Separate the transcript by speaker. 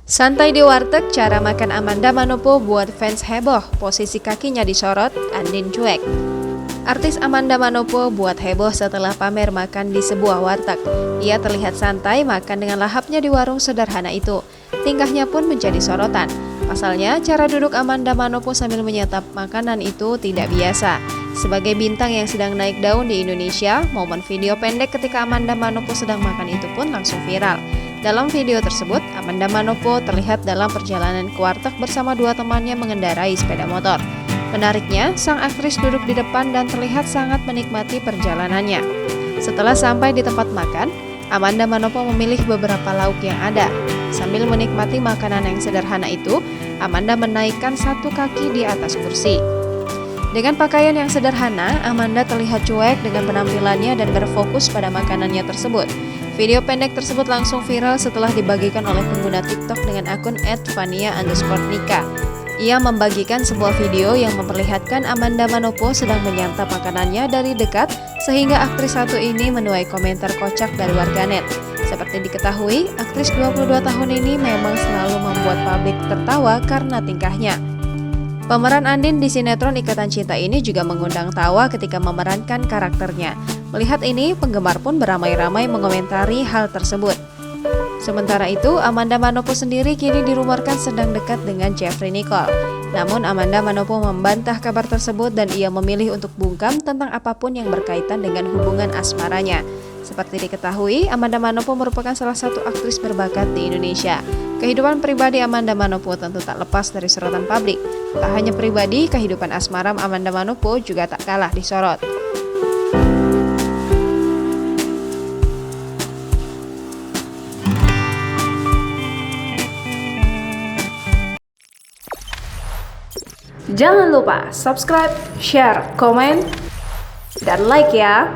Speaker 1: Santai di warteg, cara makan Amanda Manopo buat fans heboh, posisi kakinya disorot, Andin cuek. Artis Amanda Manopo buat heboh setelah pamer makan di sebuah warteg. Ia terlihat santai makan dengan lahapnya di warung sederhana itu. Tingkahnya pun menjadi sorotan. Pasalnya, cara duduk Amanda Manopo sambil menyantap makanan itu tidak biasa. Sebagai bintang yang sedang naik daun di Indonesia, momen video pendek ketika Amanda Manopo sedang makan itu pun langsung viral. Dalam video tersebut, Amanda Manopo terlihat dalam perjalanan ke warteg bersama dua temannya mengendarai sepeda motor. Menariknya, sang aktris duduk di depan dan terlihat sangat menikmati perjalanannya. Setelah sampai di tempat makan, Amanda Manopo memilih beberapa lauk yang ada. Sambil menikmati makanan yang sederhana itu, Amanda menaikkan satu kaki di atas kursi. Dengan pakaian yang sederhana, Amanda terlihat cuek dengan penampilannya dan berfokus pada makanannya tersebut. Video pendek tersebut langsung viral setelah dibagikan oleh pengguna TikTok dengan akun @fania_nika. Ia membagikan sebuah video yang memperlihatkan Amanda Manopo sedang menyantap makanannya dari dekat, sehingga aktris satu ini menuai komentar kocak dari warganet. Seperti diketahui, aktris 22 tahun ini memang selalu membuat publik tertawa karena tingkahnya. Pemeran Andin di sinetron Ikatan Cinta ini juga mengundang tawa ketika memerankan karakternya. Melihat ini, penggemar pun beramai-ramai mengomentari hal tersebut. Sementara itu, Amanda Manopo sendiri kini dirumorkan sedang dekat dengan Jeffrey Nicole. Namun, Amanda Manopo membantah kabar tersebut dan ia memilih untuk bungkam tentang apapun yang berkaitan dengan hubungan asmaranya. Seperti diketahui, Amanda Manopo merupakan salah satu aktris berbakat di Indonesia. Kehidupan pribadi Amanda Manopo tentu tak lepas dari sorotan publik. Tak hanya pribadi, kehidupan asmara Amanda Manopo juga tak kalah disorot.
Speaker 2: Jangan lupa subscribe, share, komen, dan like ya!